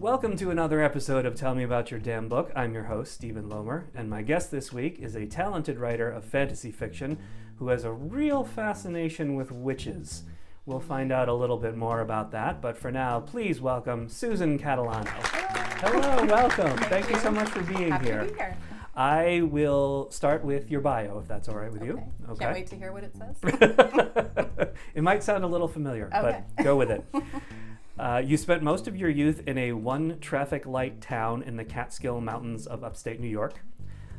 Welcome to another episode of Tell Me About Your Damn Book. I'm your host, Stephen Lomer, and my guest this week is a talented writer of fantasy fiction who has a real fascination with witches. We'll find out a little bit more about that, but for now, please welcome Susan Catalano. Hello, welcome. Thank you so much for being here. Happy to be here. I will start with your bio, if that's all right with you. Okay. Can't wait to hear what it says. It might sound a little familiar, but go with it. You spent most of your youth in a one-traffic light town in the Catskill Mountains of upstate New York.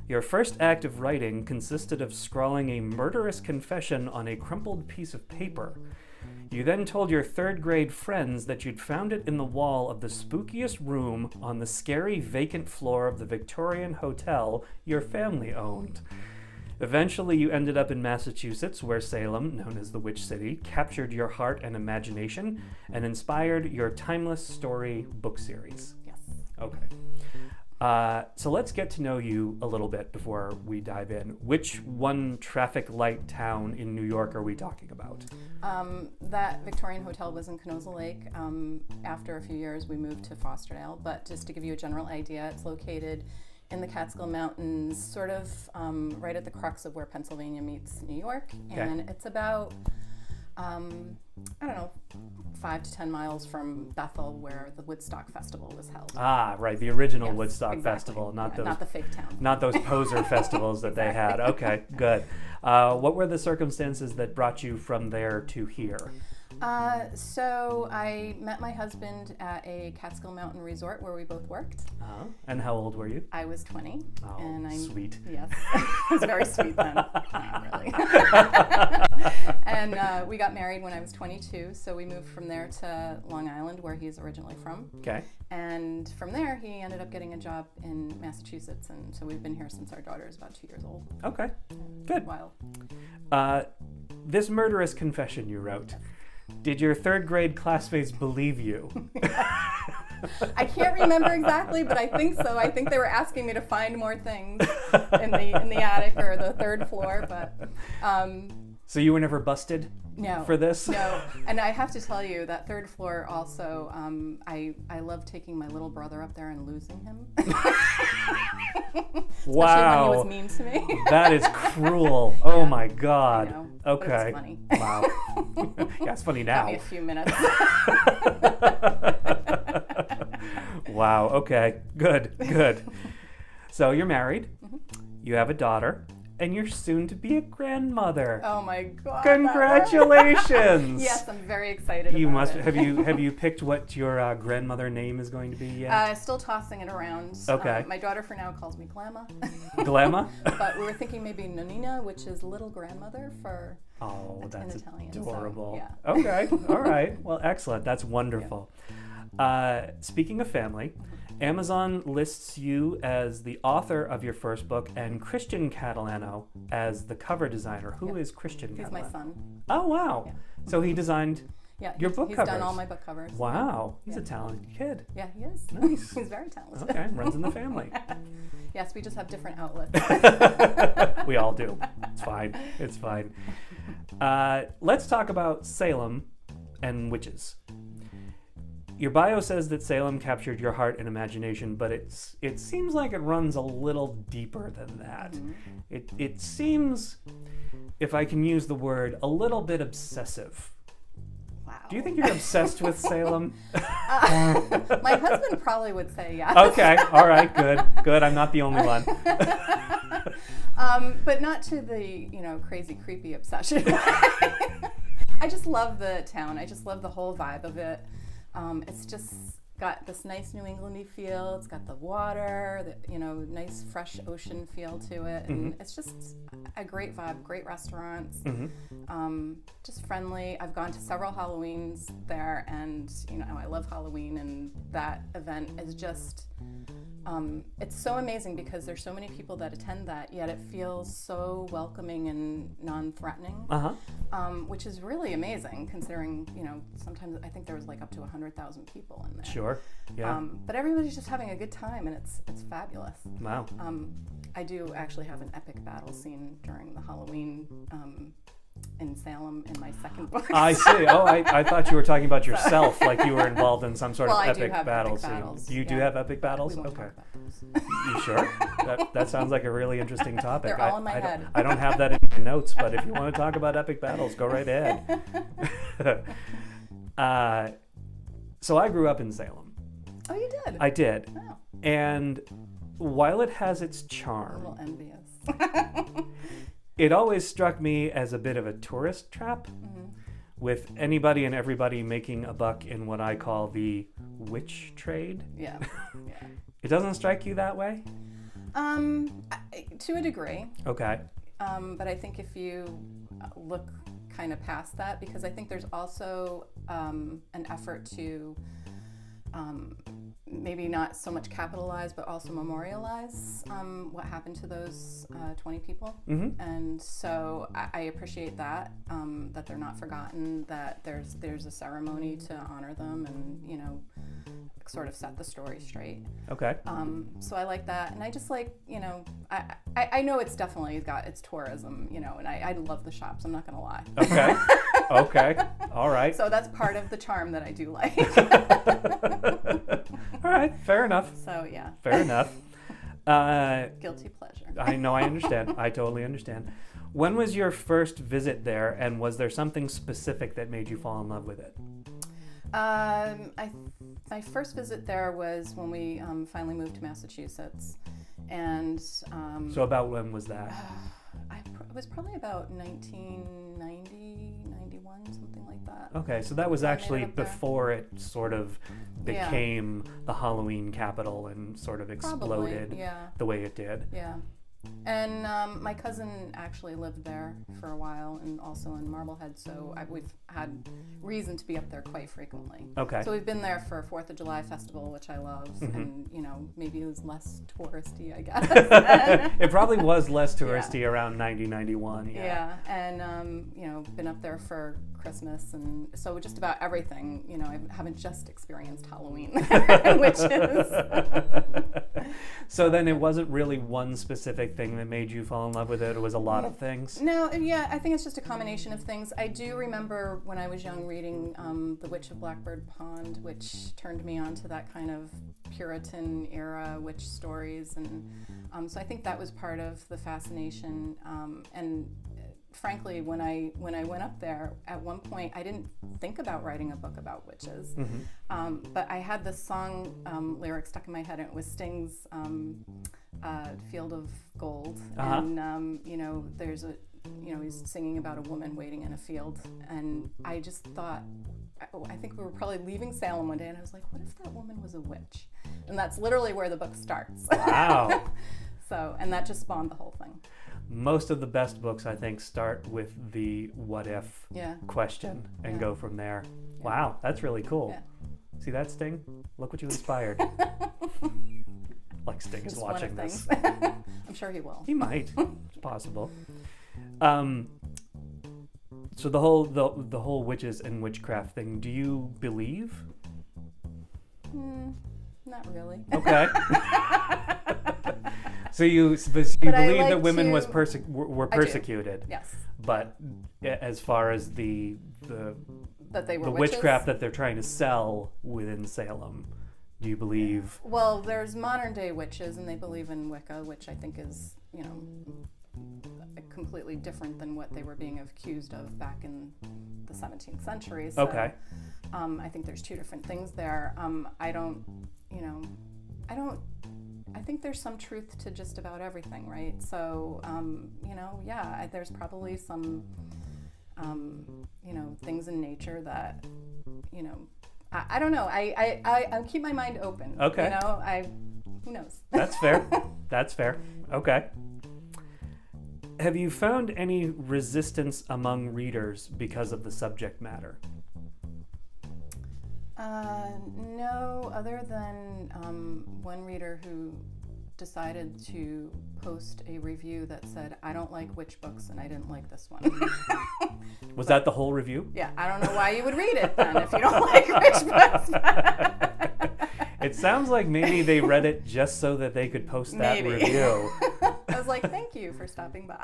Your first act of writing consisted of scrawling a murderous confession on a crumpled piece of paper. You then told your third-grade friends that you'd found it in the wall of the spookiest room on the scary vacant floor of the Victorian hotel your family owned. Eventually, you ended up in Massachusetts, where Salem, known as the Witch City, captured your heart and imagination and inspired your timeless story book series. Yes. Okay. So let's get to know you a little bit before we dive in. Which one traffic light town in New York are we talking about? That Victorian hotel was in Canosa Lake. After a few years, we moved to Fosterdale, but just to give you a general idea, it's located in the Catskill Mountains, sort of right at the crux of where Pennsylvania meets New York. Okay. And it's about, 5 to 10 miles from Bethel, where the Woodstock Festival was held. Ah, right, the original Yes, Woodstock exactly. Festival, not the fake town. Not those poser festivals that they had. Okay, good. What were the circumstances that brought you from there to here? So I met my husband at a Catskill Mountain resort where we both worked. And how old were you? I was 20. Oh, and I'm sweet. Yes, it was very sweet then. Not really. And we got married when I was 22, so we moved from there to Long Island, where he's originally from. Okay. And from there, he ended up getting a job in Massachusetts, and so we've been here since our daughter is about 2 years old. Okay, good. Wow. This murderous confession you wrote, did your third grade classmates believe you? I can't remember exactly, but I think so. I think they were asking me to find more things in the attic or the third floor, but So you were never busted? No. For this? No. And I have to tell you, that third floor also, I love taking my little brother up there and losing him. Wow. Especially when he was mean to me. That is cruel. Oh my God. I know, okay. but it's funny. Wow. Yeah, it's funny now. Got me a few minutes. Wow. Okay. Good. So you're married. Mm-hmm. You have a daughter. And you're soon to be a grandmother. Oh my God! Congratulations! Yes, I'm very excited. You about must it. have you picked what your grandmother name is going to be yet? Still tossing it around. Okay. My daughter for now calls me Glamma. Glamma? But we were thinking maybe Nonina, which is little grandmother for. Oh, that's in Italian, adorable. So, yeah. Okay. All right. Well, excellent. That's wonderful. Yeah. Speaking of family. Amazon lists you as the author of your first book and Christian Catalano as the cover designer. Who is Christian Catalano? He's my son. Oh, wow. Yeah. So he designed your book covers. He's done all my book covers. Wow. He's a talented kid. Yeah, he is. Nice. He's very talented. Okay, runs in the family. Yes, we just have different outlets. We all do. It's fine. Let's talk about Salem and witches. Your bio says that Salem captured your heart and imagination, but it seems like it runs a little deeper than that. Mm-hmm. It seems, if I can use the word, a little bit obsessive. Wow. Do you think you're obsessed with Salem? My husband probably would say yes. Okay, all right, good. I'm not the only one. But not to the, crazy, creepy obsession. I just love the town. I just love the whole vibe of it. It's just got this nice New England-y feel. It's got the water, nice fresh ocean feel to it, and it's just a great vibe. Great restaurants, just friendly. I've gone to several Halloweens there, and I love Halloween, and that event is just. It's so amazing because there's so many people that attend that, yet it feels so welcoming and non-threatening, which is really amazing considering, sometimes I think there was like up to 100,000 people in there. Sure, yeah. But everybody's just having a good time, and it's fabulous. Wow. I do actually have an epic battle scene during the Halloween in Salem in my second book. I see. Oh, I thought you were talking about yourself, like you were involved in some sort of I epic do have battle epic scene. battles. You do have epic battles? We won't Okay. talk about those. You sure? That sounds like a really interesting topic. They're all in my head. I don't have that in my notes, but if you want to talk about epic battles, go right ahead. So I grew up in Salem. Oh, you did? I did. Oh, And while it has its a charm, little envious. it always struck me as a bit of a tourist trap, with anybody and everybody making a buck in what I call the witch trade. Yeah. It doesn't strike you that way? To a degree. Okay. But I think if you look kind of past that, because I think there's also an effort to maybe not so much capitalize, but also memorialize what happened to those 20 people. Mm-hmm. And so I appreciate that, that they're not forgotten, that there's a ceremony to honor them and, you know, sort of set the story straight. Okay. So I like that. And I just like, you know, I know it's definitely got its tourism, you know, and I love the shops, I'm not going to lie. Okay. Okay. All right. So that's part of the charm that I do like. All right. Fair enough. So yeah. Fair enough. Guilty pleasure. I know. I understand. I totally understand. When was your first visit there, and was there something specific that made you fall in love with it? My first visit there was when we finally moved to Massachusetts, and So about when was that? it was probably about 1990, 91, something like that. Okay, so that was I made it actually up there. before it sort of Yeah. became the Halloween capital and sort of exploded Probably, yeah. the way it did. Yeah. And my cousin actually lived there for a while, and also in Marblehead, so we've had reason to be up there quite frequently. Okay. So we've been there for 4th of July festival, which I love, Mm-hmm. and, you know, maybe it was less touristy, I guess. It probably was less touristy around 90, 91. Yeah, and, you know, been up there for Christmas, and so just about everything, you know, I haven't just experienced Halloween, which is... So then it wasn't really one specific thing that made you fall in love with it. It was a lot of things. No, yeah, I think it's just a combination of things. I do remember when I was young reading The Witch of Blackbird Pond, which turned me on to that kind of Puritan era witch stories, and so I think that was part of the fascination. And frankly, when I went up there, at one point I didn't think about writing a book about witches, but I had this song lyric stuck in my head, and it was Sting's Field of Gold, and you know, there's a, you know, he's singing about a woman waiting in a field, and I just thought, I think we were probably leaving Salem one day, and I was like, what if that woman was a witch? And that's literally where the book starts. Wow. So, and that just spawned the whole thing. Most of the best books, I think, start with the what if question and go from there. Yeah. Wow, that's really cool. Yeah. See that, Sting? Look what you inspired. Like Sting is just watching this. I'm sure he will. He might. It's possible. So the whole witches and witchcraft thing, do you believe? Not really. Okay. So you believe like that women to... were persecuted? Yes. But as far as the that they were the witches? witchcraft that they're trying to sell within Salem, do you believe? Well, there's modern day witches, and they believe in Wicca, which I think is, you know, completely different than what they were being accused of back in the 17th century. So, Okay. I think there's two different things there. I think there's some truth to just about everything, right? So, you know, yeah, there's probably some, you know, things in nature that, you know, I don't know. I keep my mind open. Okay. You know, who knows? That's fair. That's fair. Okay. Have you found any resistance among readers because of the subject matter? No, other than one reader who decided to post a review that said, I don't like witch books and I didn't like this one. Was that the whole review? Yeah, I don't know why you would read it then if you don't like witch books. It sounds like maybe they read it just so that they could post that review. I was like, thank you for stopping by.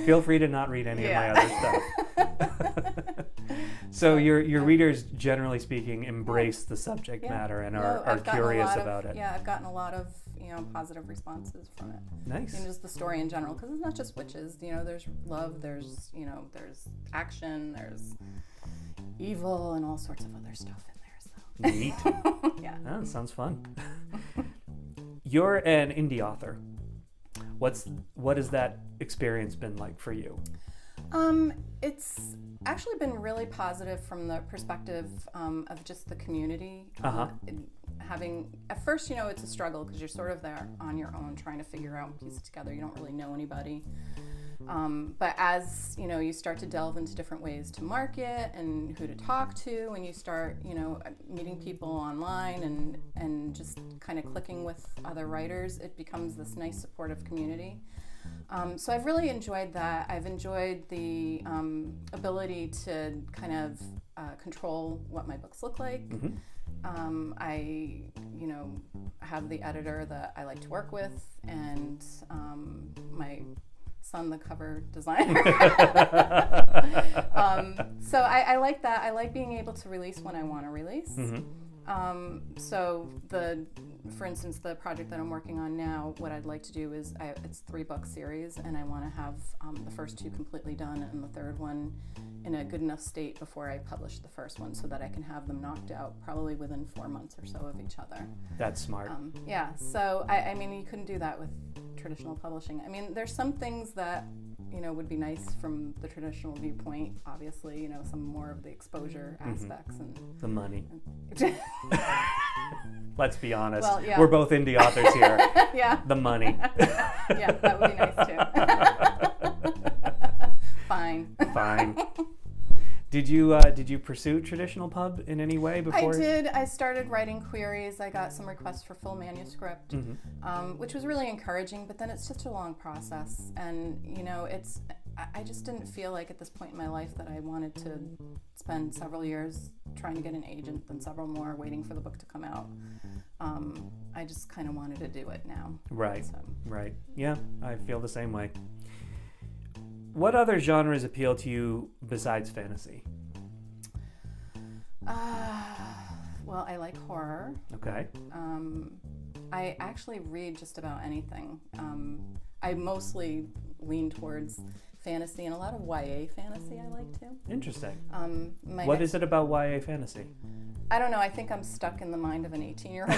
Feel free to not read any of my other stuff. So your readers, generally speaking, embrace the subject matter and are curious about it. Yeah, I've gotten a lot of positive responses from it. Nice. And just the story in general, because it's not just witches. There's love, there's there's action, there's evil, and all sorts of other stuff in there. So. Neat. Yeah. Oh, sounds fun. You're an indie author. What has that experience been like for you? It's actually been really positive from the perspective of just the community. At first, it's a struggle because you're sort of there on your own trying to figure out and piece it together. You don't really know anybody. But as, you start to delve into different ways to market and who to talk to, and you start, meeting people online and just kind of clicking with other writers, it becomes this nice supportive community. So I've really enjoyed that. I've enjoyed the ability to kind of control what my books look like. Mm-hmm. I, have the editor that I like to work with, and my son, the cover designer. So I like that. I like being able to release when I want to release. Mm-hmm. For instance, the project that I'm working on now, what I'd like to do is, it's a 3-book series, and I want to have the first 2 completely done and the third one in a good enough state before I publish the first one, so that I can have them knocked out probably within 4 months or so of each other. That's smart. Yeah, so I mean, you couldn't do that with traditional publishing. I mean, there's some things that would be nice from the traditional viewpoint. Obviously, some more of the exposure aspects and the money. Let's be honest. Well, yeah. We're both indie authors here. Yeah. The money. Yeah, that would be nice too. Fine. Did you pursue traditional pub in any way before? I did. I started writing queries. I got some requests for full manuscript, which was really encouraging. But then it's just a long process, and I just didn't feel like at this point in my life that I wanted to spend several years trying to get an agent, then several more waiting for the book to come out. I just kind of wanted to do it now. Right. So. Right. Yeah, I feel the same way. What other genres appeal to you besides fantasy? Well, I like horror. Okay. I actually read just about anything. I mostly lean towards fantasy, and a lot of YA fantasy I like too. Interesting. What is it about YA fantasy? I don't know. I think I'm stuck in the mind of an 18-year-old.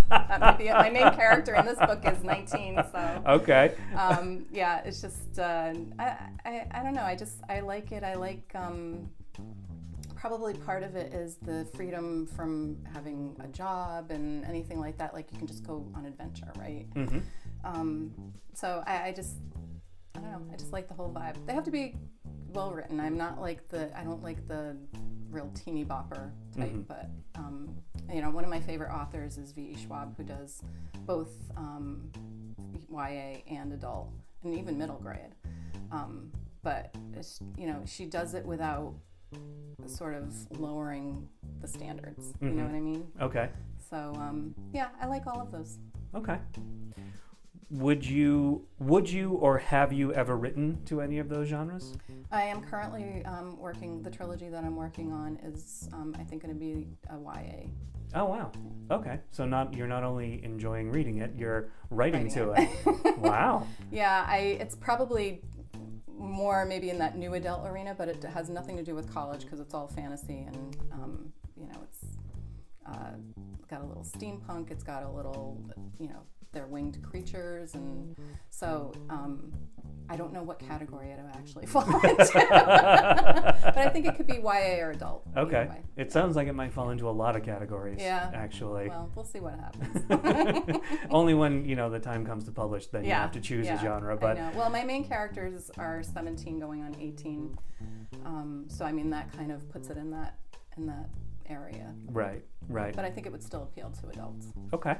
That might be it. My main character in this book is 19, so. Okay. Yeah, it's just, I don't know. I like it. I like, probably part of it is the freedom from having a job and anything like that. Like, you can just go on adventure, right? Mm-hmm. So I don't know. I just like the whole vibe. They have to be well written. I don't like the real teeny bopper type, but one of my favorite authors is V.E. Schwab, who does both YA and adult and even middle grade. But it's, she does it without sort of lowering the standards. You know what I mean? Okay. So yeah, I like all of those. Okay. Would you or have you ever written to any of those genres? I am currently working, the trilogy that I'm working on is, I think, going to be a YA. Oh, wow. Okay. So you're not only enjoying reading it, you're writing to it. Wow. Yeah, it's probably more maybe in that new adult arena, but it has nothing to do with college because it's all fantasy and, it's got a little steampunk, it's got a little, they're winged creatures, and so I don't know what category it would actually fall into. But I think it could be YA or adult. Okay. It sounds like it might fall into a lot of categories, actually. Well, we'll see what happens. Only when, the time comes to publish, then you have to choose a genre. But I know. Well, my main characters are 17 going on 18. So, I mean, that kind of puts it in that area. Right. But I think it would still appeal to adults. Okay.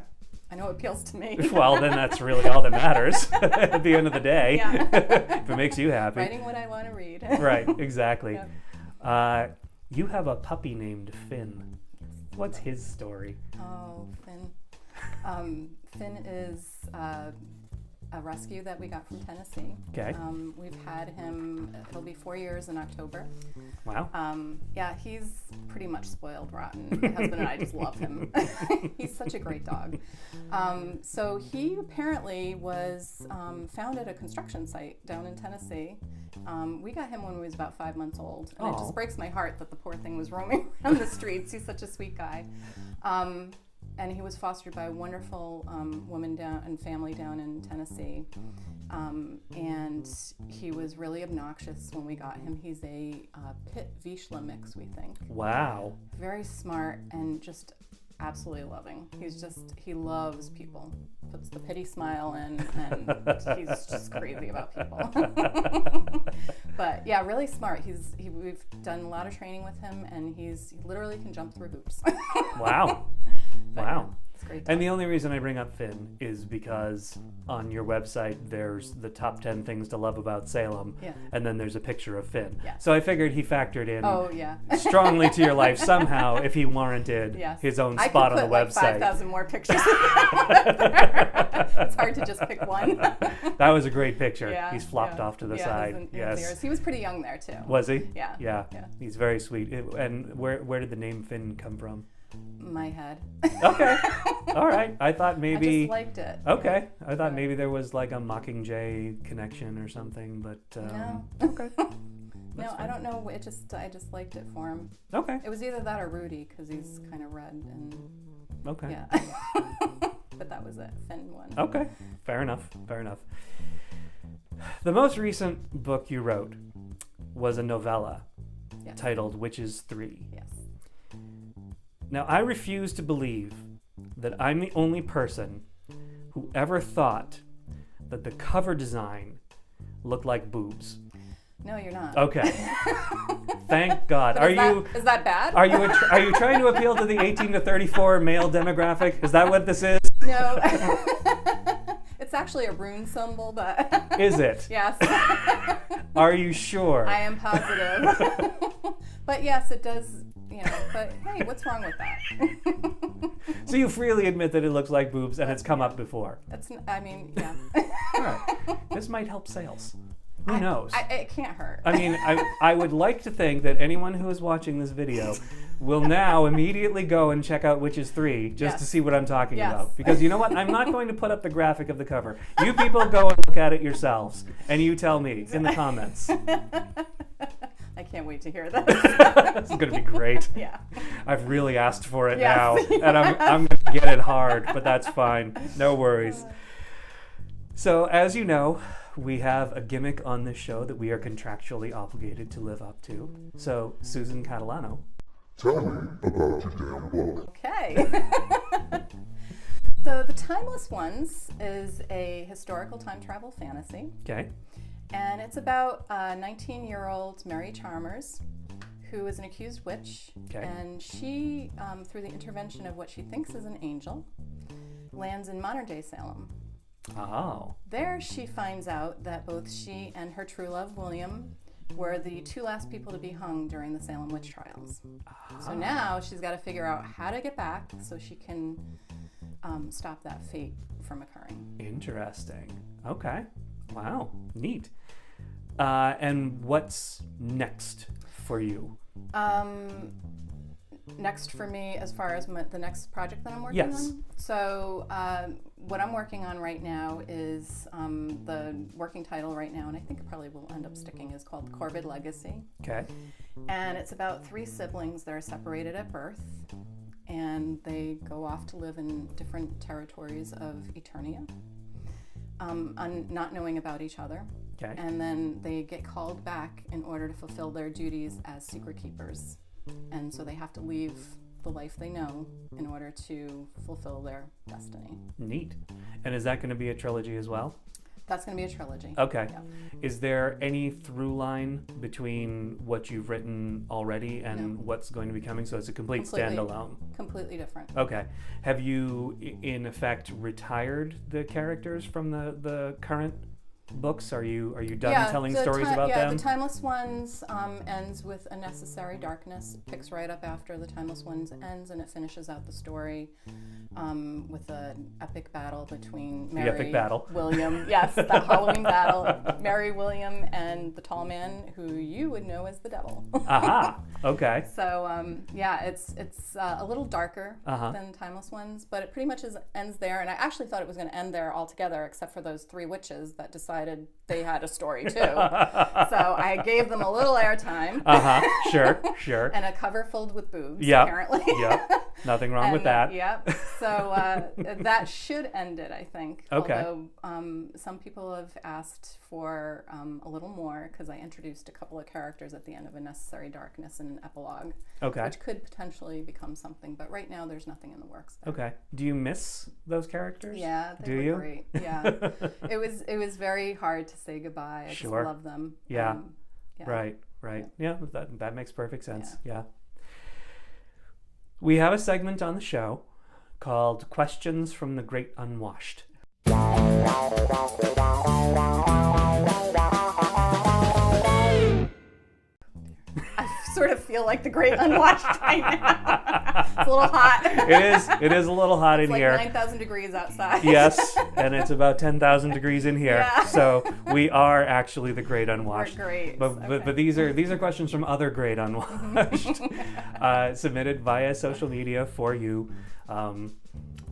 I know it appeals to me. Well, then that's really all that matters at the end of the day. Yeah. If it makes you happy. Writing what I want to read. Right, exactly. Yep. You have a puppy named Finn. What's his story? Oh, Finn. Finn is a rescue that we got from Tennessee. Okay. We've had him, it'll be 4 years in October. Wow. Yeah, he's pretty much spoiled rotten. My husband and I just love him. He's such a great dog. So he apparently was found at a construction site down in Tennessee. We got him when he was about 5 months old. And it just breaks my heart that the poor thing was roaming around the streets. He's such a sweet guy. And he was fostered by a wonderful woman and family down in Tennessee. And he was really obnoxious when we got him. He's a Pit Vizsla mix, we think. Wow. Very smart and just absolutely loving. He loves people. Puts the pity smile in, and he's just crazy about people. But yeah, really smart. We've done a lot of training with him, and he literally can jump through hoops. Wow. But, Wow. Yeah, it's great. And the only reason I bring up Finn is because on your website there's the top 10 things to love about Salem, and then there's a picture of Finn. Yeah. So I figured he factored in strongly to your life somehow if he warranted his own spot on the website. I could put 5,000 more pictures. It's hard to just pick one. That was a great picture. Yeah, He's flopped off to the side. Yes. He was pretty young there too. Was he? Yeah. Yeah. He's very sweet. And where did the name Finn come from? My head. Okay. All right. I thought maybe. I just liked it. Okay. I thought maybe there was like a Mockingjay connection or something, but. No. Okay. No, I don't know. I just liked it for him. Okay. It was either that or Rudy because he's kind of red and. Okay. Yeah. But that was it. Finn won. Okay. Fair enough. The most recent book you wrote was a novella titled Witches 3. Yes. Now, I refuse to believe that I'm the only person who ever thought that the cover design looked like boobs. No, you're not. Okay. Thank God. Is that bad? Are you trying to appeal to the 18 to 34 male demographic? Is that what this is? No. It's actually a rune symbol, but. Is it? Yes. Are you sure? I am positive. But yes, it does. But hey, what's wrong with that? So you freely admit that it looks like boobs and it's come up before. Yeah. All right. This might help sales. Who knows? It can't hurt. I mean, I would like to think that anyone who is watching this video will now immediately go and check out Witches 3 just to see what I'm talking about. Because you know what? I'm not going to put up the graphic of the cover. You people go and look at it yourselves, and you tell me in the comments. I can't wait to hear this. This is going to be great. Yeah. I've really asked for it now, and I'm going to get it hard, but that's fine. No worries. So, as you know, we have a gimmick on this show that we are contractually obligated to live up to. So, Susan Catalano. Tell me about your damn book. Okay. So, The Timeless Ones is a historical time travel fantasy. Okay. And it's about 19-year-old Mary Chalmers, who is an accused witch. Okay. And she, through the intervention of what she thinks is an angel, lands in modern-day Salem. Oh. There she finds out that both she and her true love, William, were the two last people to be hung during the Salem witch trials. So now she's got to figure out how to get back so she can stop that fate from occurring. Interesting. Okay. Wow. Neat. And what's next for you? Next for me, as far as the next project that I'm working on? So what I'm working on right now is the working title right now, and I think it probably will end up sticking, is called Corvid Legacy. Okay. And it's about 3 siblings that are separated at birth, and they go off to live in different territories of Eternia, not knowing about each other. Okay. And then they get called back in order to fulfill their duties as secret keepers. And so they have to leave the life they know in order to fulfill their destiny. Neat. And is that going to be a trilogy as well? That's going to be a trilogy. Okay. Yep. Is there any through line between what you've written already and what's going to be coming? So it's a completely standalone. Completely different. Okay. Have you, in effect, retired the characters from the current books? Are you done telling stories about them? Yeah, the Timeless Ones ends with A Necessary Darkness. It picks right up after the Timeless Ones ends, and it finishes out the story with an epic battle between Mary, William, yes, that Halloween battle, Mary, William, and the tall man who you would know as the devil. Aha, okay. So it's a little darker than Timeless Ones, but it pretty much ends there. And I actually thought it was going to end there altogether, except for those 3 witches that decided they had a story too. So I gave them a little airtime. Sure. And a cover filled with boobs, yep. apparently. Yep. Nothing wrong with that. Yep. So that should end it, I think. Okay. Although some people have asked for a little more, because I introduced a couple of characters at the end of A Necessary Darkness in an epilogue. Okay. Which could potentially become something, but right now there's nothing in the works there. Okay. Do you miss those characters? Yeah, they were great. Yeah. It was very hard to say goodbye. I just love them. Yeah. Right. Yeah, that makes perfect sense. Yeah. We have a segment on the show called Questions from the Great Unwashed. I sort of feel like the Great Unwashed right now. It's a little hot. It is a little hot in here. It's like 9,000 degrees outside. Yes, and it's about 10,000 degrees in here. Yeah. So we are actually the Great Unwashed. We're great. But these are questions from other Great Unwashed, submitted via social media for you.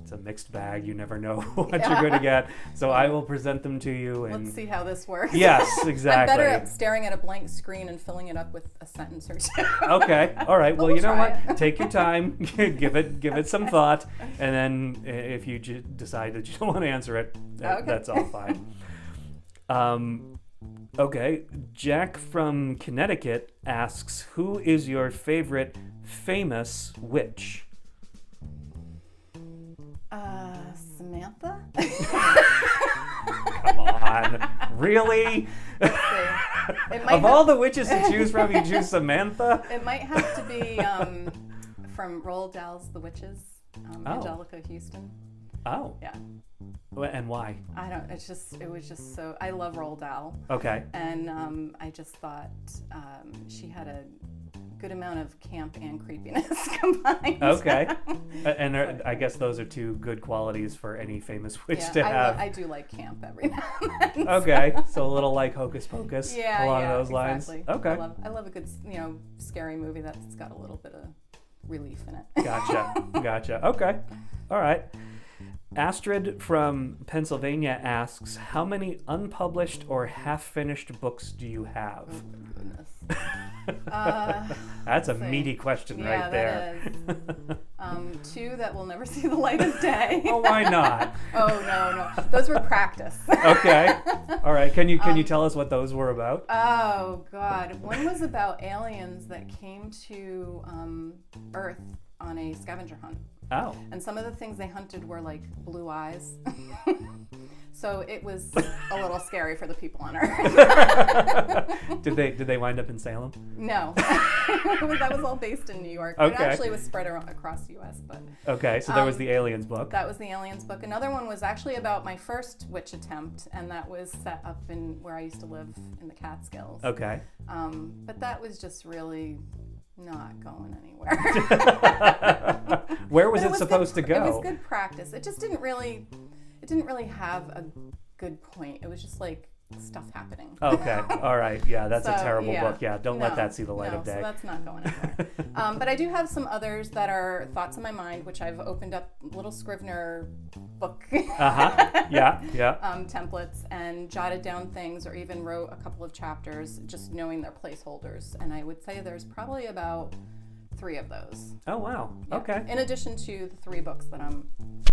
It's a mixed bag. You never know what you're going to get. So I will present them to you. And let's see how this works. Yes, exactly. I'm better at staring at a blank screen and filling it up with a sentence or two. Okay. All right. Well, you know try what? Take your time. give it some thought. And then if you decide that you don't want to answer it, that's all fine. Okay. Jack from Connecticut asks, who is your favorite famous witch? Samantha? Come on. Really? Of all the witches to choose from, you choose Samantha? It might have to be from Roald Dahl's The Witches, Angelica Houston. Oh. Yeah. And why? It was just so, I love Roald Dahl. Okay. And I just thought she had a good amount of camp and creepiness combined. Okay. And I guess those are 2 good qualities for any famous witch to have. I do like camp every now and then. Okay. So a little like Hocus Pocus along those lines. Exactly. Okay. I love a good, scary movie that's got a little bit of relief in it. Gotcha. Okay. All right. Astrid from Pennsylvania asks, how many unpublished or half-finished books do you have? Oh, goodness. That's a meaty question right there. That is. 2 that will never see the light of day. Oh, why not? Oh, no. Those were practice. Okay. All right. Can you tell us what those were about? Oh, God. One was about aliens that came to Earth on a scavenger hunt. Oh. And some of the things they hunted were like blue eyes. So it was a little scary for the people on Earth. Did they wind up in Salem? No. That was all based in New York. Okay. It actually was spread across the U.S. But okay, so there was the Aliens book. That was the Aliens book. Another one was actually about my first witch attempt, and that was set up in where I used to live in the Catskills. Okay. But that was just really not going anywhere. Where was it supposed to go? It was good practice. It just didn't really have a good point. It was just like stuff happening. Okay. All right. Yeah, that's a terrible book. Yeah, don't let that see the light of day. So that's not going anywhere. But I do have some others that are thoughts in my mind, which I've opened up little Scrivener book Yeah. templates and jotted down things, or even wrote a couple of chapters, just knowing their placeholders. And I would say there's probably about 3 of those. Oh, wow. Yeah. Okay. In addition to the 3 books that I'm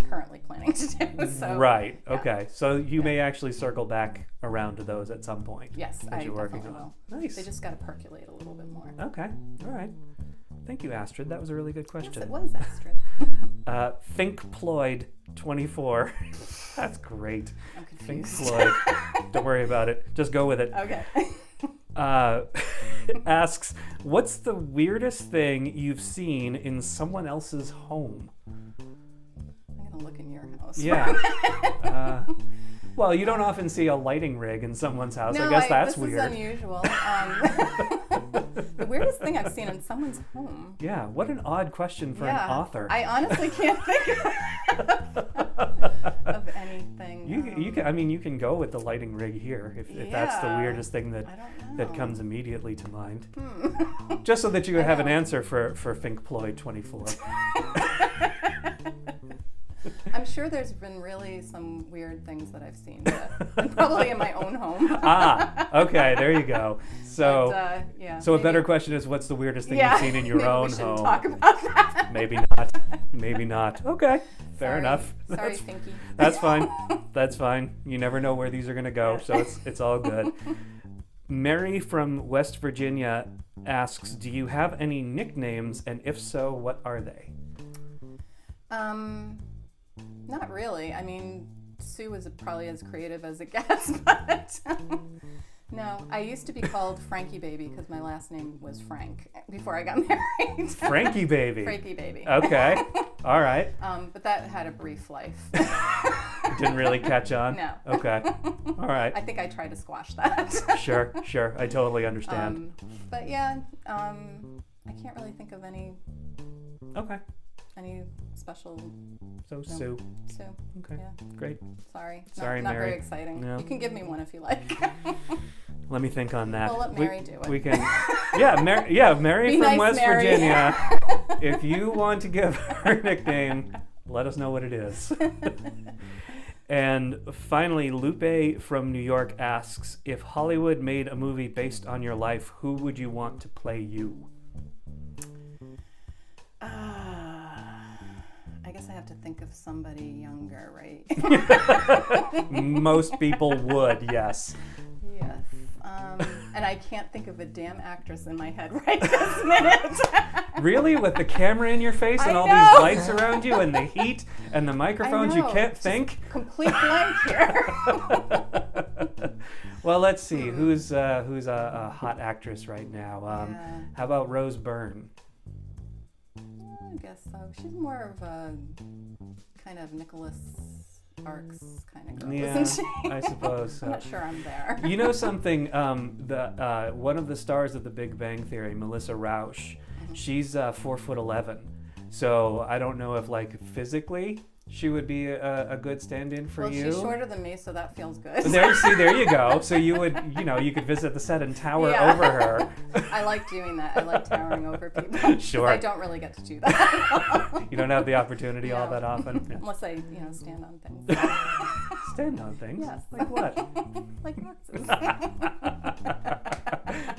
currently planning to do. So, right. Yeah. Okay. So you may actually circle back around to those at some point. Yes, I definitely will. Nice. They just got to percolate a little bit more. Okay. All right. Thank you, Astrid. That was a really good question. Yes, it was, Astrid. Think Ployd 24. That's great. I'm confused. Think Ployd. Don't worry about it. Just go with it. Okay. Asks, what's the weirdest thing you've seen in someone else's home? I'm going to look in your house. Yeah. Well, you don't often see a lighting rig in someone's house. No, I guess that's this weird. is unusual. The weirdest thing I've seen in someone's home. Yeah, what an odd question for an author. I honestly can't think of anything. You can go with the lighting rig here if that's the weirdest thing that comes immediately to mind. Just so that you have an answer for Fink Ployd 24. I'm sure there's been really some weird things that I've seen, and probably in my own home. Okay, there you go. So, so a better question is, what's the weirdest thing you've seen in your own home? Talk about that. Maybe not. Okay, fair enough. Sorry, Finky. That's fine. That's fine. You never know where these are going to go, so it's all good. Mary from West Virginia asks, do you have any nicknames, and if so, what are they? Not really. I mean, Sue is probably as creative as it gets, but no. I used to be called Frankie Baby because my last name was Frank before I got married. Frankie Baby. Frankie Baby. Okay. All right. But that had a brief life. Didn't really catch on? No. Okay. All right. I think I tried to squash that. Sure. I totally understand. But yeah, I can't really think of any. Okay. Any special. So Sue. Sue. Okay. Yeah. Great. Sorry. Sorry, not Mary. very exciting. No. You can give me one if you like. Let me think on that. We'll let Mary do it. We can. Mary Be from nice, West Mary. Virginia. If you want to give her a nickname, let us know what it is. And finally, Lupe from New York asks, if Hollywood made a movie based on your life, who would you want to play you? I guess I have to think of somebody younger, right? Most people would, yes. Yes. And I can't think of a damn actress in my head right this minute. Really? With the camera in your face and I all know. these lights around you and the heat and the microphones, you can't Just think? Complete blank here. Well, let's see. Who's a hot actress right now? How about Rose Byrne? I guess so. She's more of a kind of Nicholas Sparks kind of girl, isn't she? I suppose so. I'm not sure I'm there. You know something? One of the stars of The Big Bang Theory, Melissa Rauch, she's 4'11", so I don't know if physically she would be a good stand-in for you. Well, she's shorter than me, so that feels good. There you go. So you would, you could visit the set and tower over her. I like doing that. I like towering over people. Sure. I don't really get to do that. You don't have the opportunity all that often. Yeah. Unless I, stand on things. Stand on things? Yes. Like what? Like boxes.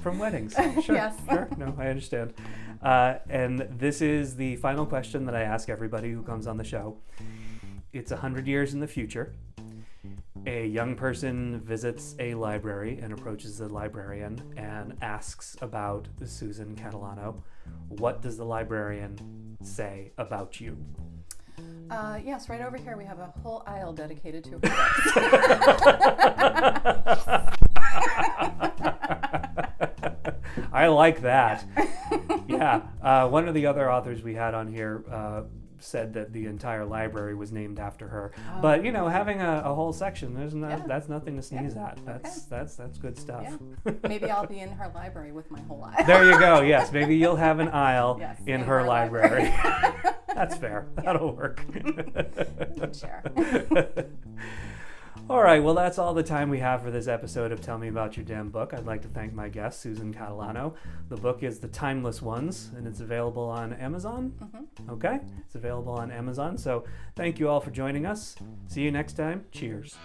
From weddings. Sure. Yes. Sure. No, I understand. And this is the final question that I ask everybody who comes on the show. It's 100 years in the future. A young person visits a library and approaches the librarian and asks about Susan Catalano. What does the librarian say about you? Yes, right over here we have a whole aisle dedicated to her books. I like that. Yeah. One of the other authors we had on here said that the entire library was named after her. But having a whole section, that's nothing to sneeze at. That's good stuff. Yeah. Maybe I'll be in her library with my whole aisle. There you go. Yes, maybe you'll have an aisle in her library. That's fair. That'll work. Sure. All right, well, that's all the time we have for this episode of Tell Me About Your Damn Book. I'd like to thank my guest, Susan Catalano. The book is The Timeless Ones, and it's available on Amazon. Mm-hmm. Okay, it's available on Amazon. So thank you all for joining us. See you next time. Cheers.